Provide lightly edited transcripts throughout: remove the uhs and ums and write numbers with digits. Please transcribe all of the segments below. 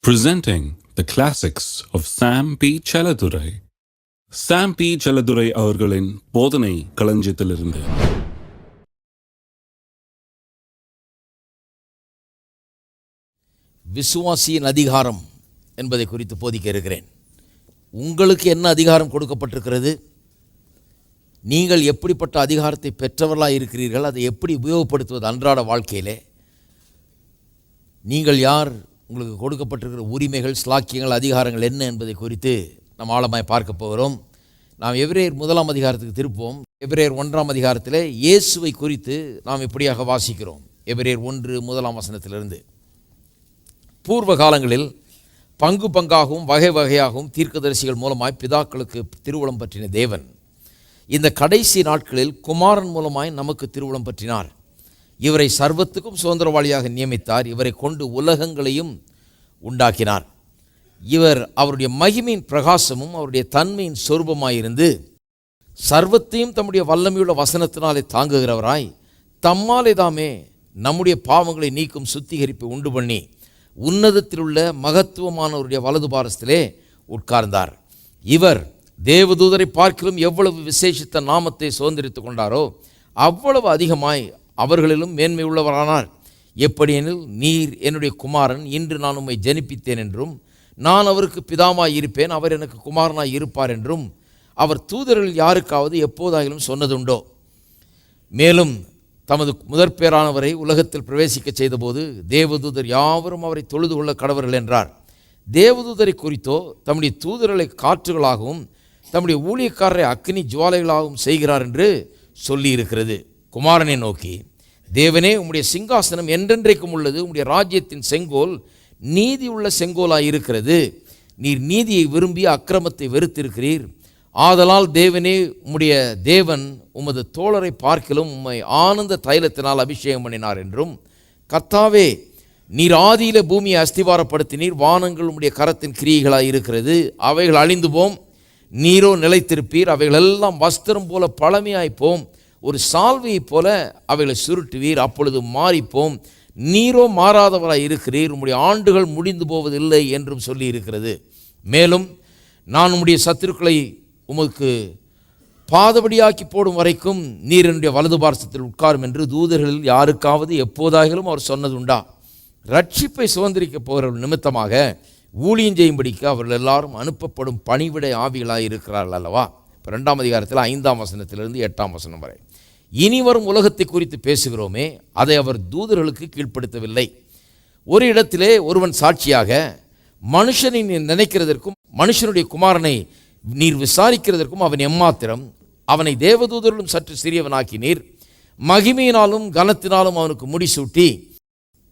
Presenting the classics of Sam P. Chaladurai. Sam P. Chaladurai அவர்களின் போதனை களஞ்சியத்திலிருந்து. விசுவாசியின் அதிகாரம் என்பதை குறித்து போதிக்க இருக்கிறேன். உங்களுக்கு என்ன அதிகாரம் கொடுக்கப்பட்டிருக்கிறது? நீங்கள் எப்படிப்பட்ட அதிகாரத்தை பெற்றவர்களாக இருக்கிறீர்கள்? அதை எப்படி உபயோகப்படுத்துவது அன்றாட வாழ்க்கையிலே? நீங்கள் யார்? உங்களுக்கு கொடுக்கப்பட்டிருக்கிற உரிமைகள், ஸ்லாக்கியங்கள், அதிகாரங்கள் என்ன என்பதை குறித்து நாம் ஆழமாய் பார்க்க போகிறோம். நாம் எபிரேயர் 1 அதிகாரத்துக்கு திருப்போம். எபிரேயர் 1 அதிகாரத்தில் இயேசுவை குறித்து நாம் இப்படியாக வாசிக்கிறோம். எபிரேயர் 1 வசனத்திலிருந்து, பூர்வ காலங்களில் பங்கு பங்காகவும் வகை வகையாகவும் தீர்க்கதரிசிகள் மூலமாய் பிதாக்களுக்கு திருவுளம் பற்றின தேவன் இந்த கடைசி நாட்களில் குமாரன் மூலமாய் நமக்கு திருவுளம் பற்றினார். இவரை சர்வத்துக்கும் சுதந்திரவாளியாக நியமித்தார். இவரை கொண்டு உலகங்களையும் உண்டாக்கினார். இவர் அவருடைய மகிமையின் பிரகாசமும் அவருடைய தன்மையின் சொரூபமாயிருந்து சர்வத்தையும் தம்முடைய வல்லமையுள்ள வசனத்தினாலே தாங்குகிறவராய் தம்மாலே தாமே நம்முடைய பாவங்களை நீக்கும் சுத்திகரிப்பை உண்டு பண்ணி உன்னதத்தில் உள்ள மகத்துவமானவருடைய வலது பாரசத்திலே உட்கார்ந்தார். இவர் தேவதூதரை பார்க்கிலும் எவ்வளவு விசேஷித்த நாமத்தை சுதந்திரித்து கொண்டாரோ அவ்வளவு அதிகமாய் அவர்களிலும் மேன்மை உள்ளவரானார். எப்படியெனில், நீர் என்னுடைய குமாரன், இன்று நான் உம்மை ஜனிப்பித்தேன் என்றும், நான் அவருக்கு பிதாவாய் இருப்பேன், அவர் எனக்கு குமாரனாய் இருப்பார் என்றும் அவர் தூதர்கள் யாருக்காவது எப்போதாயிலும் சொன்னதுண்டோ? மேலும் தமது முதற்பேரானவரை உலகத்தில் பிரவேசிக்க செய்தபோது தேவதூதர் யாவரும் அவரை தொழுது கொள்ள கடவர்கள் என்றார். தேவதூதரை குறித்தோ தம்முடைய தூதர்களை காற்றுகளாகவும் தம்முடைய ஊழியக்காரரை அக்கினி ஜுவாலைகளாகவும் செய்கிறார் என்று சொல்லியிருக்கிறது. குமாரனை நோக்கி, தேவனே, உம்முடைய சிங்காசனம் என்றென்றைக்கும் உள்ளது, உம்முடைய ராஜ்யத்தின் செங்கோல் நீதி உள்ள செங்கோலாய் இருக்கிறது. நீர் நீதியை விரும்பி அக்கிரமத்தை வெறுத்திருக்கிறீர். ஆதலால் தேவனே, உம்முடைய தேவன் உமது தோழரை பார்க்கிலும் உம்மை ஆனந்த தைலத்தினால் அபிஷேகம் பண்ணினார் என்றும், கர்த்தாவே, நீர் ஆதியில பூமியை அஸ்திவாரப்படுத்தினீர். வானங்கள் உம்முடைய கரத்தின் கிரியைகளாய் இருக்கிறது. அவைகள் அழிந்து போம், நீரோ நிலைத்திருப்பீர். அவைகளெல்லாம் வஸ்திரம் போல பழமையாய்ப்போம். ஒரு சால்வையைப் போல அவைகளை சுருட்டுவீர், அப்பொழுது மாறிப்போம். நீரோ மாறாதவராய் இருக்கிறீர். உம்முடைய ஆண்டுகள் முடிந்து போவதில்லை என்றும் சொல்லி இருக்கிறது. மேலும், நான் உம்முடைய சத்துருக்களை உமக்கு பாதபடியாக்கி போடும் வரைக்கும் நீர் என்னுடைய வலது பார்சத்தில் உட்காரும் என்று தூதர்களில் யாருக்காவது எப்போதாகிலும் அவர் சொன்னது உண்டா? ரட்சிப்பை சுதந்திரிக்க போகிறவர்கள் நிமித்தமாக ஊழியம் செய்யும்படிக்கு அவர்கள் எல்லாரும் அனுப்பப்படும் பணிவிடை ஆவிகளாக இருக்கிறார்கள் அல்லவா? இப்போ 2 அதிகாரத்தில் 5 வசனத்திலிருந்து 8 வசனம் வரை, இனி வரும் உலகத்தை குறித்து பேசுகிறோமே, அதை அவர் தூதர்களுக்கு கீழ்ப்படுத்தவில்லை. ஒரு இடத்திலே ஒருவன் சாட்சியாக, மனுஷனை நீர் நினைக்கிறதற்கும் மனுஷனுடைய குமாரனை நீர் விசாரிக்கிறதற்கும் அவன் எம்மாத்திரம்? அவனை தேவதூதர்களும் சற்று சிறியவனாக்கினீர். மகிமையினாலும் கனத்தினாலும் அவனுக்கு முடிசூட்டி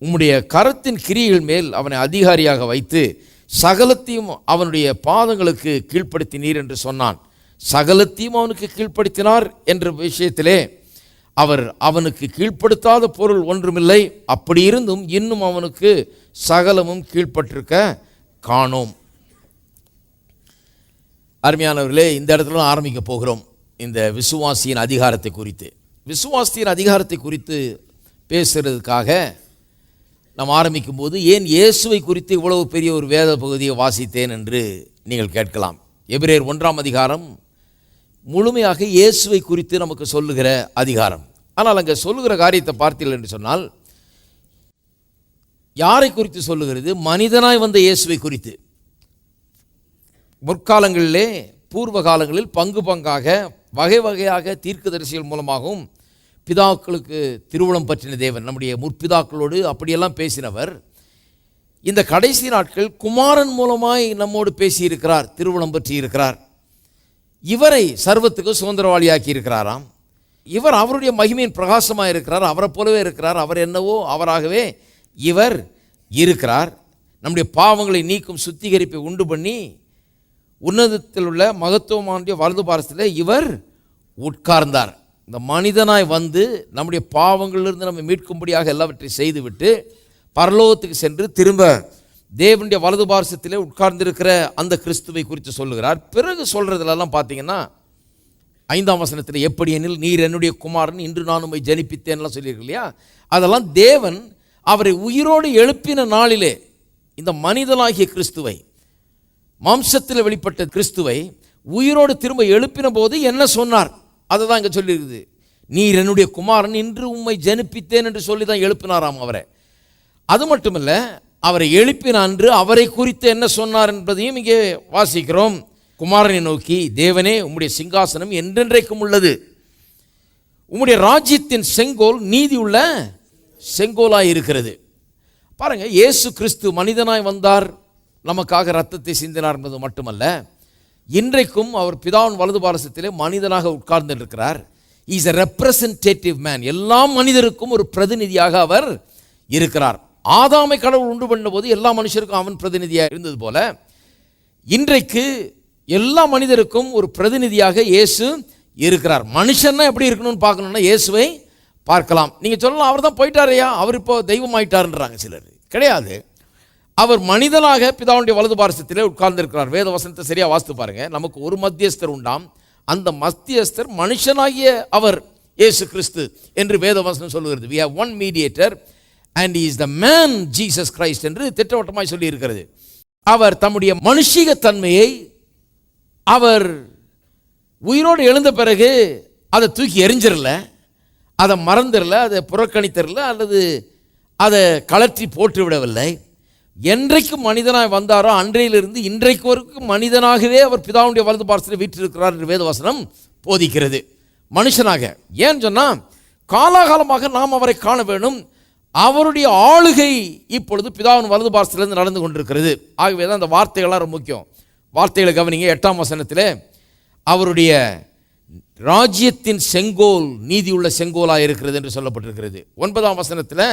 உம்முடைய கரத்தின் கிரியைகள் மேல் அவனை அதிகாரியாக வைத்து சகலத்தையும் அவனுடைய பாதங்களுக்கு கீழ்ப்படுத்தினீர் என்று சொன்னான். சகலத்தையும் அவனுக்கு கீழ்ப்படுத்தினார் என்ற விஷயத்திலே அவர் அவனுக்கு கீழ்ப்படுத்தாத பொருள் ஒன்றுமில்லை. அப்படி இருந்தும் இன்னும் அவனுக்கு சகலமும் கீழ்ப்பட்டிருக்க காணோம். அருமையானவர்களே, இந்த இடத்துல ஆரம்பிக்க போகிறோம் இந்த விசுவாசியின் அதிகாரத்தை குறித்து. விசுவாசியின் அதிகாரத்தை குறித்து பேசுகிறதுக்காக நாம் ஆரம்பிக்கும் போது, ஏன் இயேசுவை குறித்து இவ்வளவு பெரிய ஒரு வேத பகுதியை வாசித்தேன் என்று நீங்கள் கேட்கலாம். எபிரேயர் 1 அதிகாரம் முழுமையாக இயேசுவை குறித்து நமக்கு சொல்லுகிற அதிகாரம். ஆனால் அங்கே சொல்லுகிற காரியத்தை பார்த்தீர்கள் என்று சொன்னால், யாரை குறித்து சொல்லுகிறது? மனிதனாய் வந்த இயேசுவை குறித்து. முற்காலங்களிலே, பூர்வ காலங்களில் பங்கு பங்காக வகை வகையாக தீர்க்கதரிசிகள் மூலமாகவும் பிதாக்களுக்கு திருவுளம் பற்றின தேவன் நம்முடைய முற்பிதாக்களோடு அப்படியெல்லாம் பேசினவர் இந்த கடைசி நாட்கள் குமாரன் மூலமாய் நம்மோடு பேசியிருக்கிறார், திருவுளம் பற்றி இருக்கிறார். இவரை சர்வத்துக்கு சுதந்திரவாளியாக்கி இருக்கிறாராம். இவர் அவருடைய மகிமையின் பிரகாசமாக இருக்கிறார். அவரை போலவே இருக்கிறார். அவர் என்னவோ அவராகவே இவர் இருக்கிறார். நம்முடைய பாவங்களை நீக்கும் சுத்திகரிப்பை உண்டு பண்ணி உன்னதத்தில் உள்ள மகத்துவமான வலது பாரசத்தில் இவர் உட்கார்ந்தார். இந்த மனிதனாய் வந்து நம்முடைய பாவங்களிலிருந்து நம்ம மீட்கும்படியாக எல்லாவற்றையும் செய்துவிட்டு பரலோகத்துக்கு சென்று திரும்ப தேவனுடைய வலது பார்சத்திலே உட்கார்ந்திருக்கிற அந்த கிறிஸ்துவை குறித்து சொல்லுகிறார். பிறகு சொல்கிறதுலாம் பார்த்தீங்கன்னா 5 வசனத்தில், எப்படியெனில், நீர் என்னுடைய குமாரன், இன்று நான் உம்மை ஜனிப்பித்தேன்லாம் சொல்லியிருக்கு இல்லையா? அதெல்லாம் தேவன் அவரை உயிரோடு எழுப்பின நாளிலே இந்த மனிதனாகிய கிறிஸ்துவை, மாம்சத்தில் வெளிப்பட்ட கிறிஸ்துவை உயிரோடு திரும்ப எழுப்பின போது என்ன சொன்னார்? அதை தான் இங்கே சொல்லியிருக்குது. நீர் என்னுடைய குமாரன், இன்று உம்மை ஜனிப்பித்தேன் என்று சொல்லி தான் எழுப்பினாராம் அவரை. அது மட்டுமல்ல, அவரை எழுப்பின அன்று அவரை குறித்து என்ன சொன்னார் என்பதையும் இங்கே வாசிக்கிறோம். குமாரனை நோக்கி, தேவனே, உம்முடைய சிங்காசனம் என்றென்றைக்கும் உள்ளது, உம்முடைய ராஜ்யத்தின் செங்கோல் நீதி உள்ள செங்கோலாய் இருக்கிறது. பாருங்க, இயேசு கிறிஸ்து மனிதனாய் வந்தார், நமக்காக இரத்தத்தை சிந்தினார் என்பது மட்டுமல்ல, இன்றைக்கும் அவர் பிதாவின் வலது பாரசத்திலே மனிதனாக உட்கார்ந்து இருக்கிறார். Is a representative man. எல்லா மனிதருக்கும் ஒரு பிரதிநிதியாக அவர் இருக்கிறார். ஆதாமை கடவுள் உண்டு பண்ண போது எல்லா மனுஷருக்கும் அவன் பிரதிநிதியாக இருந்தது போல, இன்றைக்கு எல்லா மனிதருக்கும் ஒரு பிரதிநிதியாக இயேசு இருக்கிறார். மனுஷன்னா எப்படி இருக்கணும்னு பார்க்கணும்னா இயேசுவை பார்க்கலாம். நீங்கள் சொல்லலாம், அவர் தான் போயிட்டாரையா, அவர் இப்போ தெய்வம் ஆயிட்டாருன்றாங்க சிலர். கிடையாது, அவர் மனிதனாக பிதாவுடைய வலது பாரசத்திலே உட்கார்ந்திருக்கிறார். வேத வசனத்தை சரியா வாசித்து பாருங்க. நமக்கு ஒரு மத்தியஸ்தர் உண்டாம், அந்த மத்தியஸ்தர் மனுஷனாகிய அவர் இயேசு கிறிஸ்து என்று வேத வசனம் சொல்லுகிறது. we have one mediator and he is the man Jesus Christ என்று திட்டவட்டமாய் சொல்லி இருக்கிறது. அவர் தம்முடைய மனுஷீக தன்மையை அவர் உயிரோடு எழுந்த பிறகு அதை தூக்கி எறிஞ்சிடல, அதை மறந்துடல, அதை புறக்கணித்திரல, அல்லது அதை கலற்றி போட்டு விடவில்லை. என்றைக்கு மனிதனாய் வந்தாரோ அன்றையிலிருந்து இன்றைக்கு வரைக்கும் மனிதனாகவே அவர் பிதாவுடைய வலது பாரசத்தில் வீற்றிருக்கிறார் என்று வேதவசனம் போதிக்கிறது. மனுஷனாக. ஏன்னு சொன்னால், காலாகாலமாக நாம் அவரை காண வேண்டும். அவருடைய ஆளுகை இப்பொழுது பிதாவின் வலது பாரசத்திலிருந்து நடந்து கொண்டிருக்கிறது. ஆகவே தான் அந்த வார்த்தைகள்லாம் ரொம்ப முக்கியம். வார்த்தைகளை கவனிங்க. 8ஆம் வசனத்தில் அவருடைய ராஜ்யத்தின் செங்கோல் நீதியுள்ள செங்கோலாக இருக்கிறது என்று சொல்லப்பட்டிருக்கிறது. 9ஆம் வசனத்தில்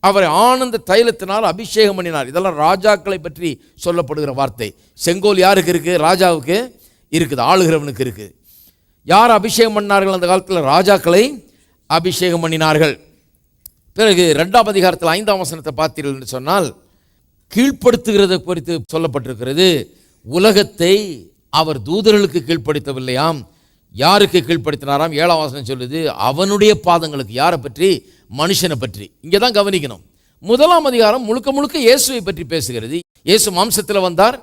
அவரை ஆனந்த தைலத்தினால் அபிஷேகம் பண்ணினார். இதெல்லாம் ராஜாக்களை பற்றி சொல்லப்படுகிற வார்த்தை. செங்கோல் யாருக்கு இருக்குது? ராஜாவுக்கு இருக்குது, ஆளுகிறவனுக்கு இருக்குது. யார் அபிஷேகம் பண்ணார்கள் அந்த காலத்தில்? ராஜாக்களை அபிஷேகம் பண்ணினார்கள். பிறகு 2ஆம் அதிகாரத்தில் 5ஆம் வசனத்தை பார்த்தீர்கள் என்று சொன்னால், கீழ்ப்படுத்துகிறதை குறித்து சொல்லப்பட்டிருக்கிறது. உலகத்தை அவர் தூதர்களுக்கு கீழ்ப்படுத்தவில்லையாம். யாருக்கு கீழ்ப்படுத்தினாராம்? 7ஆம் வசனம் சொல்லுது, அவனுடைய பாதங்களுக்கு. யாரை பற்றி? மனுஷனை பற்றி. இங்கே தான் கவனிக்கணும். 1ஆம் அதிகாரம் முழுக்க முழுக்க இயேசுவை பற்றி பேசுகிறது. இயேசு மாம்சத்தில் வந்தார்,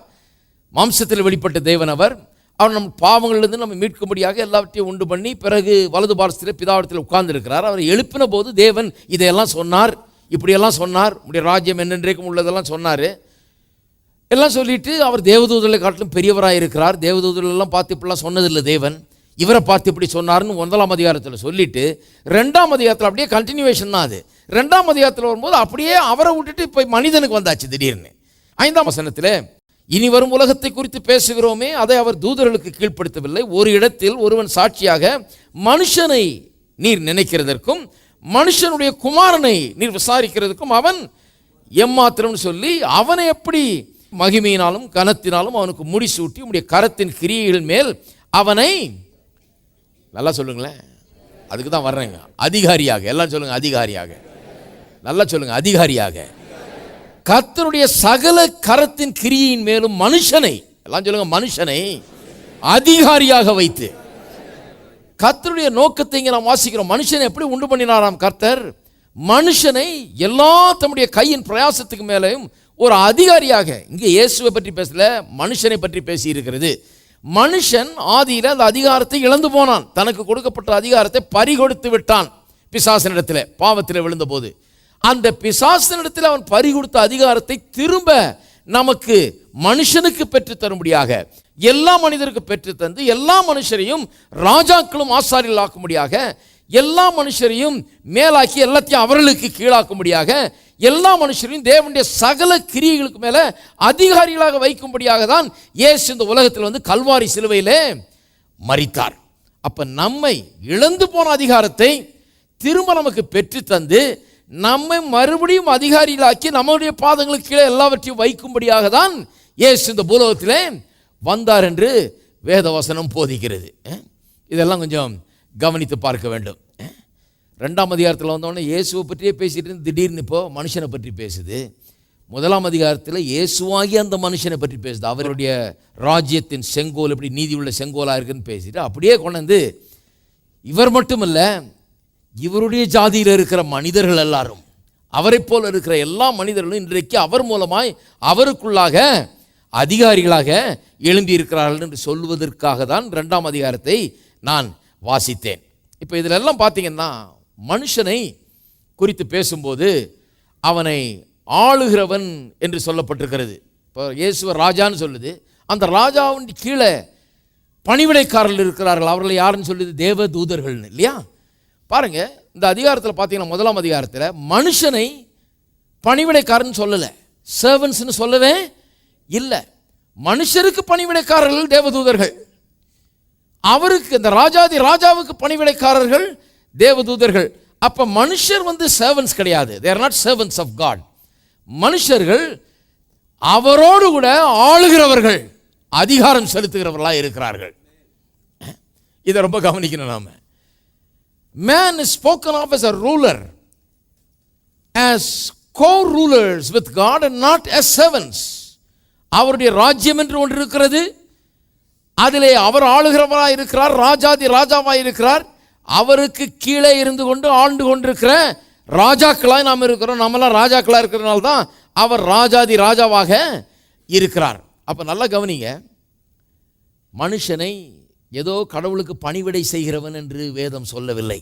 மாம்சத்தில் வெளிப்பட்ட தேவன் அவர். அவர் நம் பாவங்களிலிருந்து நம்ம மீட்கும்படியாக எல்லாவற்றையும் உண்டு பண்ணி பிறகு வலது பாரசத்தில் பிதாவிடத்தில் உட்கார்ந்து இருக்கிறார். அவரை எழுப்பின போது தேவன் இதையெல்லாம் சொன்னார், இப்படியெல்லாம் சொன்னார், உடைய ராஜ்யம் என்னென்றைக்கும் உள்ளதெல்லாம் சொன்னார். எல்லாம் சொல்லிட்டு அவர் தேவதூதர்களை காட்டிலும் பெரியவராக இருக்கிறார். தேவதூதர்கள் எல்லாம் பார்த்து இப்படிலாம் சொன்னதில்லை தேவன், இவரை பார்த்து இப்படி சொன்னார்னு 1ஆம் அதிகாரத்தில் சொல்லிட்டு 2ஆம் அதிகாரத்தில் அப்படியே கண்டினியூவேஷன் தான் அது. 2ஆம் அதிகாரத்தில் வரும்போது அப்படியே அவரை விட்டுட்டு இப்போ மனிதனுக்கு வந்தாச்சு திடீர்னு. 5ஆம் வசனத்தில், இனி வரும் உலகத்தை குறித்து பேசுகிறோமே, அதை அவர் தூதர்களுக்கு கீழ்ப்படுத்தவில்லை. ஒரு இடத்தில் ஒருவன் சாட்சியாக, மனுஷனை நீர் நினைக்கிறதற்கும் மனுஷனுடைய குமாரனை நீர் விசாரிக்கிறதுக்கும் அவன் எம்மாத்திரம்னு சொல்லி, அவனை எப்படி மகிமையினாலும் கனத்தினாலும் அவனுக்கு முடிசூட்டி உடைய கரத்தின் கிரியைகள் மேல் அவனை, நல்லா சொல்லுங்களேன், அதுக்கு தான் வர்றேங்க, அதிகாரியாக. எல்லாம் சொல்லுங்க, அதிகாரியாக. நல்லா சொல்லுங்க, அதிகாரியாக. கர்த்தருடைய சகல கரத்தின் கிரியின் மேலும் மனுஷனை, எல்லாம் சொல்லுங்க, மனுஷனை அதிகாரியாக வைத்து. கர்த்தருடைய நோக்கத்தை இங்கே நாம் வாசிக்கிறோம். மனுஷனை எப்படி உண்டு பண்ணினாராம் கர்த்தர்? மனுஷனை எல்லா தம்முடைய கையின் பிரயாசத்துக்கு மேலேயும் ஒரு அதிகாரியாக. இங்கே இயேசுவை பற்றி பேசல, மனுஷனை பற்றி பேசி இருக்கிறது. மனுஷன் ஆதியில் அந்த அதிகாரத்தை இழந்து போனான். தனக்கு கொடுக்கப்பட்ட அதிகாரத்தை பறிகொடுத்து விட்டான் பிசாசனிடத்தில், பாவத்தில் விழுந்த போது. அந்த பிசாசனிடத்தில் அவன் பறிகொடுத்த அதிகாரத்தை திரும்ப நமக்கு மனுஷனுக்கு பெற்று தரும்படியாக, எல்லா மனிதருக்கு பெற்று தந்து எல்லா மனுஷரையும் ராஜாக்களும் ஆசாரியர்கள் ஆக்கும்படியாக, எல்லா மனுஷரையும் மேலாக்கி எல்லாத்தையும் அவர்களுக்கு கீழாக்கும்படியாக, எல்லா மனுஷரையும் தேவனுடைய சகல கிரியைகளுக்கு மேல அதிகாரிகளாக வைக்கும்படியாக தான் இயேசு இந்த உலகத்தில் வந்து கல்வாரி சிலுவையிலே மரித்தார். அப்ப நம்மை இழந்து போன அதிகாரத்தை திரும்ப நமக்கு பெற்று தந்து நம்மை மறுபடியும் அதிகாரிகளாக்கி நம்முடைய பாதங்களுக்கு கீழே எல்லாவற்றையும் வைக்கும்படியாக தான் இயேசு இந்த பூலோகத்திலே வந்தார் என்று வேதவசனம் போதிக்கிறது. இதெல்லாம் கொஞ்சம் கவனித்து பார்க்க வேண்டும். 2ஆம் அதிகாரத்தில் வந்தோடனே இயேசுவை பற்றியே பேசிட்டு இருந்து திடீர்னு இப்போ மனுஷனை பற்றி பேசுது. 1ஆம் அதிகாரத்தில் இயேசுவாகி அந்த மனுஷனை பற்றி பேசுது. அவருடைய ராஜ்யத்தின் செங்கோல் எப்படி நீதி உள்ள செங்கோலாக இருக்குன்னு பேசிட்டு அப்படியே கொண்டு இவர் மட்டுமல்ல, இவருடைய ஜாதியில் இருக்கிற மனிதர்கள் எல்லாரும், அவரைப் போல இருக்கிற எல்லா மனிதர்களும் இன்றைக்கு அவர் மூலமாய் அவருக்குள்ளாக அதிகாரிகளாக எழும்பியிருக்கிறார்கள் என்று சொல்வதற்காக தான் 2ஆம் அதிகாரத்தை நான் வாசித்தேன். இப்போ இதில் எல்லாம் பார்த்தீங்கன்னா மனுஷனை குறித்து பேசும்போது அவனை ஆளுகிறவன் என்று சொல்லப்பட்டிருக்கிறது. இப்போ இயேசுவர் ராஜான்னு சொல்லுது, அந்த ராஜாவின் கீழே பணிவிடைக்காரர்கள் இருக்கிறார்கள். அவர்களை யாருன்னு சொல்லுது? தேவ தூதர்கள்னு, இல்லையா? பாருங்க, இந்த அதிகாரத்தில் பார்த்தீங்கன்னா 1ஆம் அதிகாரத்தில் மனுஷனை பணிவிடைக்காரன் சொல்லலை, சர்வன்ஸ்னு சொல்லவே இல்லை. மனுஷருக்கு பணிவிடைக்காரர்கள் தேவதூதர்கள், அவருக்கு இந்த ராஜாவுக்கு பணிவிடைக்காரர்கள் தேவதூதர்கள். அப்ப மனுஷர் சர்வன்ஸ் கிடையாது. they are not servants of God. மனுஷர்கள் அவரோடு கூட ஆளுகிறவர்கள், அதிகாரம் செலுத்துகிறவர்களாக இருக்கிறார்கள். இதை ரொம்ப கவனிக்கணும். நாம man is spoken of as a ruler, as co-rulers with God and not as servants. அவருடைய ராஜ்யம் என்று ஒன்று இருக்கிறது, அதிலே அவர் ஆளுகிறவராக இருக்கிறார், ராஜாவாக இருக்கிறார். அவருக்கு கீழே இருந்து கொண்டு ஆண்டு கொண்டிருக்கிற ராஜாக்களாய் நாம் இருக்கிறோம். நம்மளாம் ராஜாக்களாக இருக்கிறதுனால தான் அவர் ராஜாவாக இருக்கிறார். அப்போ நல்லா கவனிங்க, மனுஷனை ஏதோ கடவுளுக்கு பணிவிடை செய்கிறவன் என்று வேதம் சொல்லவில்லை.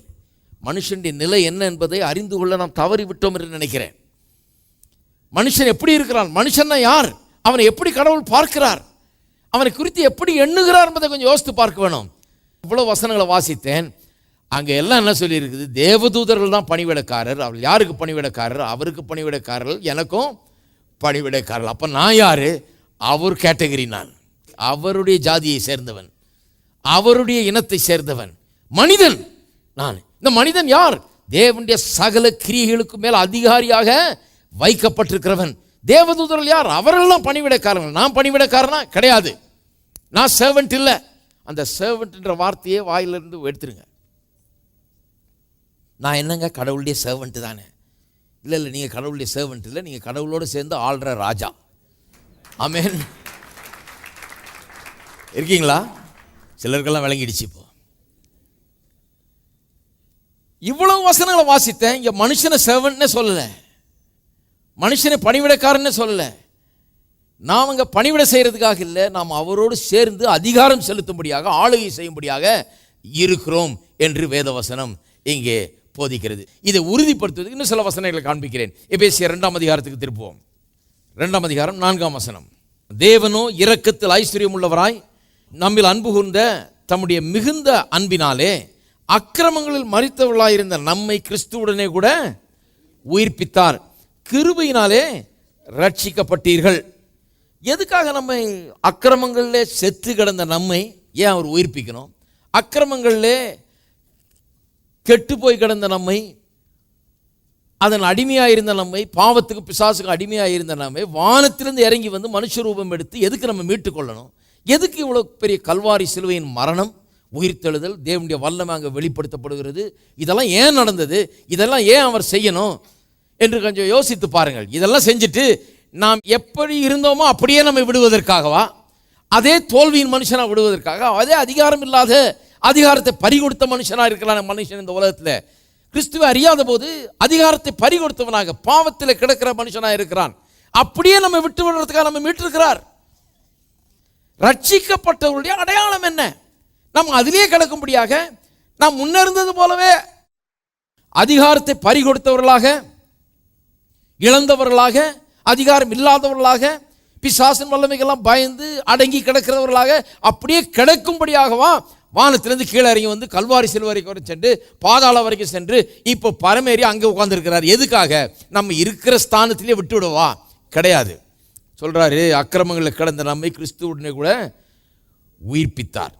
மனுஷனுடைய நிலை என்ன என்பதை அறிந்து கொள்ள நாம் தவறிவிட்டோம் என்று நினைக்கிறேன். மனுஷன் எப்படி இருக்கிறான், மனுஷன்னா யார், அவனை எப்படி கடவுள் பார்க்கிறார், அவனை குறித்து எப்படி எண்ணுகிறார் என்பதை கொஞ்சம் யோசித்து பார்க்க வேணும். இவ்வளோ வசனங்களை வாசித்தேன், அங்கே எல்லாம் என்ன சொல்லியிருக்குது? தேவதூதர்கள் தான் பணிவிடைக்காரர். அவர் யாருக்கு பணிவிடைக்காரர்? அவருக்கு பணிவிடைக்காரர்கள், எனக்கும் பணிவிடைக்காரர்கள். அப்போ நான் யார்? அவர் கேட்டகரி, நான் அவருடைய ஜாதியை சேர்ந்தவன், அவருடைய இனத்தை சேர்ந்தவன், மனிதன் நான். இந்த மனிதன் யார்? தேவனுடைய சகல கிரியைகளுக்கு மேல் அதிகாரியாக வைக்கப்பட்டிருக்கிறவன். தேவதூதர்கள் யார்? அவர்கள்லாம் பணிவிடைக்காரர்கள். நான் பணிவிடைக்காரனா? கிடையாது. நான் சர்வெண்ட் இல்லை. அந்த சர்வெண்ட்ன்ற வார்த்தையே வாயிலிருந்து எடுத்துருங்க. நான் என்னங்க கடவுளுடைய சர்வெண்ட் தானே? இல்லை, நீங்கள் கடவுளுடைய சர்வெண்ட் இல்லை, நீங்கள் கடவுளோடு சேர்ந்து ஆள்ற ராஜா. ஆமென். இருக்கீங்களா? சிலருக்கெல்லாம் விளங்கிடுச்சு. இப்போ இவ்வளவு வசனங்களை வாசித்தேன், இங்கே மனுஷனை சர்வெண்ட்னே சொல்லலை, மனுஷனை பணிவிடைக்காரன்னு சொல்லலை. நாம் அங்கே பணிவிடை செய்கிறதுக்காக இல்லை, நாம் அவரோடு சேர்ந்து அதிகாரம் செலுத்தும்படியாக, ஆளுகை செய்யும்படியாக இருக்கிறோம் என்று வேதவசனம் இங்கே போதிக்கிறது. இதை உறுதிப்படுத்துவதற்கு இன்னும் சில வசனங்களை காண்பிக்கிறேன். எபேசியர் 2ஆம் அதிகாரத்துக்கு திருப்புவோம். 2ஆம் அதிகாரம் 4ஆம் வசனம். தேவனோ இரக்கத்தில் ஐஸ்வர்யம் உள்ளவராய் நம்மில் அன்பு கூர்ந்த தம்முடைய மிகுந்த அன்பினாலே அக்கிரமங்களில் மரித்தவர்களாயிருந்த நம்மை கிறிஸ்துவுடனே கூட உயிர்ப்பித்தார், கிருபையினாலே ரட்சிக்கப்பட்டீர்கள். எதுக்காக நம்மை அக்கிரமங்களிலே செத்து கிடந்த நம்மை ஏன் அவர் உயிர்ப்பிக்கணும்? அக்கிரமங்களிலே கெட்டு போய் கிடந்த நம்மை, அதன் அடிமையாக இருந்த நம்மை, பாவத்துக்கு பிசாசுக்கு அடிமையாக இருந்த நம்மை வானத்திலிருந்து இறங்கி வந்து மனுஷ ரூபம் எடுத்து எதுக்கு நம்ம மீட்டு கொள்ளணும்? எதுக்கு இவ்வளோ பெரிய கல்வாரி சிலுவையின் மரணம், உயிர்த்தெழுதல், தேவனுடைய வல்லமை அங்கே வெளிப்படுத்தப்படுகிறது? இதெல்லாம் ஏன் நடந்தது? இதெல்லாம் ஏன் அவர் செய்யணும் என்று கொஞ்சம் யோசித்து பாருங்கள். இதெல்லாம் செஞ்சுட்டு நாம் எப்படி இருந்தோமோ அப்படியே நம்ம விடுவதற்காகவா? அதே தோல்வியின் மனுஷனாக விடுவதற்காக? அதே அதிகாரம் இல்லாத, அதிகாரத்தை பறிகொடுத்த மனுஷனாக இருக்கிறான் மனுஷன் இந்த உலகத்தில். கிறிஸ்துவை அறியாத போது அதிகாரத்தை பறிகொடுத்தவனாக பாவத்தில் கிடக்கிற மனுஷனாக இருக்கிறான். அப்படியே நம்ம விட்டு விடுறதுக்காக நம்ம மீட்டிருக்கிறார். ரட்சிக்கப்பட்டவருடைய அடையாளம் என்ன? நம்ம அதிலே கிடக்கும்படியாக நாம் முன்னிருந்தது போலவே அதிகாரத்தை பறிகொடுத்தவர்களாக, இழந்தவர்களாக, அதிகாரம் இல்லாதவர்களாக, பிசாசின் வல்லமைக்கெல்லாம் பயந்து அடங்கி கிடக்கிறவர்களாக அப்படியே கிடக்கும்படியாகவா வானத்திலிருந்து கீழே இறங்கி வந்து கல்வாரி சிலுவை வரைக்கும் சென்று பாதாள வரைக்கும் சென்று இப்போ பரமேறி அங்கே உட்கார்ந்துருக்கிறார். எதுக்காக? நம்ம இருக்கிற ஸ்தானத்திலே விட்டு விடுவா? கிடையாது. சொல்றாரு, அக்கிரமங்களில் கிடந்த நம்மை கிறிஸ்துவுடனே கூட உயிர்ப்பித்தார்.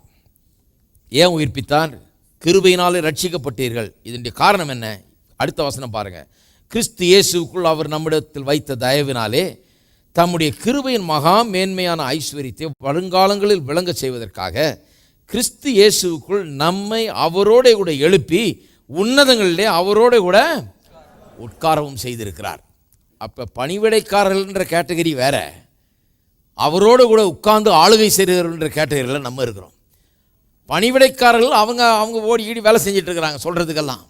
ஏன் உயிர்ப்பித்தார்? கிருபையினாலே ரட்சிக்கப்பட்டீர்கள். இதனுடைய காரணம் என்ன? அடுத்த வசனம் பாருங்க. கிறிஸ்து இயேசுக்குள் அவர் நம்மிடத்தில் வைத்த தயவினாலே தம்முடைய கிருபையின் மகா மேன்மையான ஐஸ்வரியத்தை வருங்காலங்களில் விளங்க செய்வதற்காக கிறிஸ்து இயேசுக்குள் நம்மை அவரோட கூட எழுப்பி உன்னதங்களிலே அவரோட கூட உட்காரவும் செய்திருக்கிறார். அப்போ பணிவிடைக்காரர்கள்ன்ற கேட்டகரி வேற, அவரோடு கூட உட்கார்ந்து ஆளுகை செய்கிறவர்கள்ன்ற கேட்டகரியில் நம்ம இருக்கிறோம். பணிவிடைக்காரர்கள் அவங்க ஓடி ஈடி வேலை செஞ்சுட்டு இருக்கிறாங்க சொல்கிறதுக்கெல்லாம்.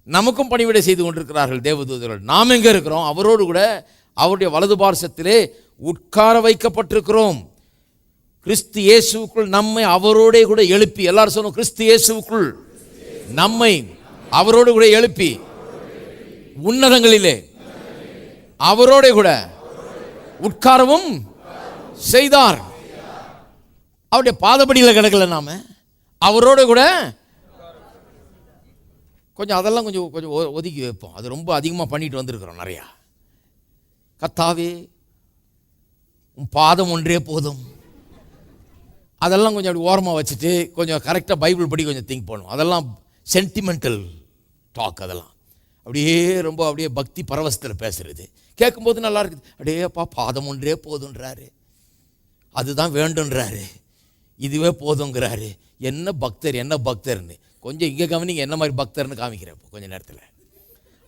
நமக்கும் பணிவிடை செய்து கொண்டிருக்கிறார்கள் தேவதூதர்கள். நாம் எங்கே இருக்கிறோம்? அவரோடு கூட அவருடைய வலது பார்சத்திலே உட்கார வைக்கப்பட்டிருக்கிறோம். கிறிஸ்து இயேசுவுக்குள் நம்மை அவரோடே கூட எழுப்பி, எல்லாரும் சொன்னோம், கிறிஸ்து இயேசுவுக்குள் நம்மை அவரோடு கூட எழுப்பி உன்னதங்களிலே அவரோட கூட உட்காரவும் செய்தார். அவருடைய பாதபடியில் கிடக்கல, நாம அவரோட கூட கொஞ்சம் அதெல்லாம் கொஞ்சம் கொஞ்சம் ஒதுக்கி வைப்போம். அது ரொம்ப அதிகமாக பண்ணிட்டு வந்திருக்கிறோம் நிறையா. கர்த்தாவே உன் பாதம் ஒன்றே போதும், அதெல்லாம் கொஞ்சம் அப்படி ஓரமாக வச்சுட்டு கொஞ்சம் கரெக்டாக பைபிள் படி கொஞ்சம் திங்க் பண்ணும். அதெல்லாம் சென்டிமெண்டல் டாக், அதெல்லாம் அப்படியே ரொம்ப அப்படியே பக்தி பரவசத்தில் பேசுறது கேட்கும்போது நல்லா இருக்குது. அப்படியேப்பா பாதம் ஒன்றே போதுன்றாரு, அதுதான் வேண்டுன்றாரு, இதுவே போதுங்கிறாரு. என்ன பக்தர் என்ன பக்தர்னு கொஞ்சம் இங்கே கவனிங்க, என்ன மாதிரி பக்தர்னு காமிக்கிறேன் கொஞ்சம் நேரத்தில்.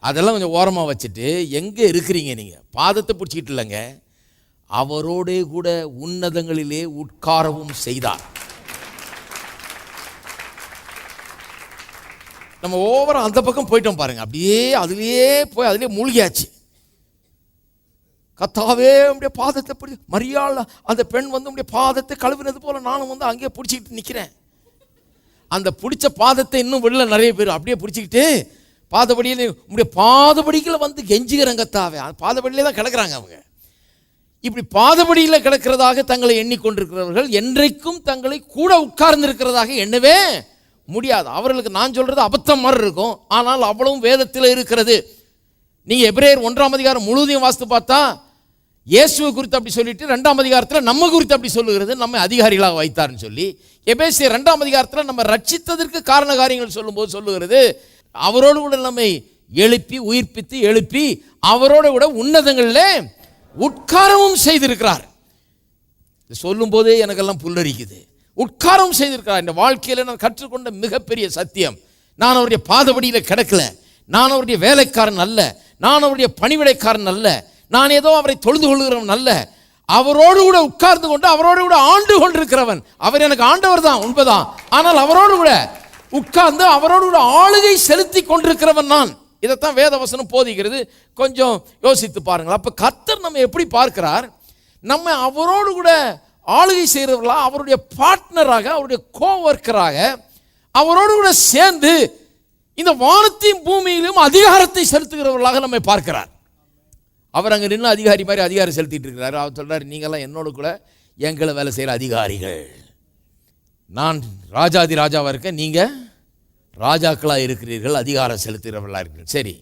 அதெல்லாம் கொஞ்சம் ஓரமாக வச்சுட்டு எங்கே இருக்கிறீங்க நீங்கள்? பாதத்தை பிடிச்சிக்கிட்டு இல்லைங்க, அவரோடே கூட உன்னதங்களிலே உட்காரவும் செய்தார். நம்ம ஓவரா அந்த பக்கம் போயிட்டோம் பாருங்க, அப்படியே அதுலேயே போய் அதுலேயே மூழ்கியாச்சு. கர்த்தாவே உம்முடைய பாதத்தை பிடி, மரியாள் அந்த பெண் வந்து உம்முடைய பாதத்தை கழுவினது போல நானும் வந்து அங்கேயே பிடிச்சிக்கிட்டு நிற்கிறேன். அந்த பிடிச்ச பாதத்தை இன்னும் வெளில நிறைய பேர் அப்படியே பிடிச்சிக்கிட்டு பாதபடியில் உம்முடைய பாதபடிகளை வந்து கெஞ்சுகிறேன் கர்த்தாவே. அந்த பாதபடியிலே தான் கிடக்கிறாங்க அவங்க. இப்படி பாதபடியில் கிடக்கிறதாக தங்களை எண்ணிக்கொண்டிருக்கிறவர்கள் என்றைக்கும் தங்களை கூட உட்கார்ந்திருக்கிறதாக எண்ணவே முடியாது. அவர்களுக்கு நான் சொல்றது அபத்தம் மாதிரி இருக்கும், ஆனால் அவ்வளவும் வேதத்தில் இருக்கிறது. நீங்க எபிரேயர் 1ஆம் அதிகாரம் முழுவதையும் வாசித்து பார்த்தா இயேசுவை குறித்து அப்படி சொல்லிட்டு 2ஆம் அதிகாரத்தில் நம்ம குறித்து அப்படி சொல்லுகிறது, நம்ம அதிகாரிகளாக வைத்தார்னு சொல்லி. எபேசியர் 2ஆம் அதிகாரத்தில் நம்ம ரட்சித்ததற்கு காரண காரியங்கள் சொல்லும்போது சொல்லுகிறது, அவரோடு கூட நம்மை எழுப்பி உயிர்ப்பித்து எழுப்பி அவரோடு கூட உன்னதங்களிலே உட்காரவும் செய்திருக்கிறார். சொல்லும் போதே எனக்கெல்லாம் புல்லரிக்குது. உட்காரவும் செய்திருக்கிறார். இந்த வாழ்க்கையில் நான் கற்றுக்கொண்ட மிகப்பெரிய சத்தியம், நான் அவருடைய பாதபடியில் கிடக்கல, நான் அவருடைய வேலைக்காரன் அல்ல, நான் அவருடைய பணிவிடைக்காரன் அல்ல, நான் ஏதோ அவரை தொழுது கொள்கிறவன் அல்ல, அவரோடு கூட உட்கார்ந்து கொண்டு அவரோடு கூட ஆண்டு கொண்டிருக்கிறவன். அவர் எனக்கு ஆண்டவர் தான் உண்மைதான், ஆனால் அவரோடு கூட உட்கார்ந்து அவரோடு கூட ஆளுகை செலுத்தி கொண்டிருக்கிறவன் நான். இதைத்தான் வேதவசனம் போதிக்கிறது. கொஞ்சம் யோசித்து பாருங்கள். அப்ப கர்த்தர் நம்ம எப்படி பார்க்கிறார்? நம்ம அவரோடு கூட ஆளுகை செய்கிறவர்களா, அவருடைய பார்ட்னராக, அவருடைய கோவர்க்கராக அவரோடு கூட சேர்ந்து இந்த வானத்தையும் பூமியிலும் அதிகாரத்தை செலுத்துகிறவர்களாக நம்மை பார்க்கிறார். அவர் அங்கே நின்று அதிகாரி மாதிரி அதிகாரம் செலுத்திட்டு இருக்கிறார். அவர் சொல்றாரு, நீங்கள்லாம் என்னோட கூட எங்களை வேலை செய்கிற அதிகாரிகள், நான் ராஜாதி ராஜாவாக இருக்கேன், நீங்கள் ராஜாக்களாக இருக்கிறீர்கள், அதிகாரம் செலுத்துகிறவர்களாக இருக்கிறீர்கள். சரி,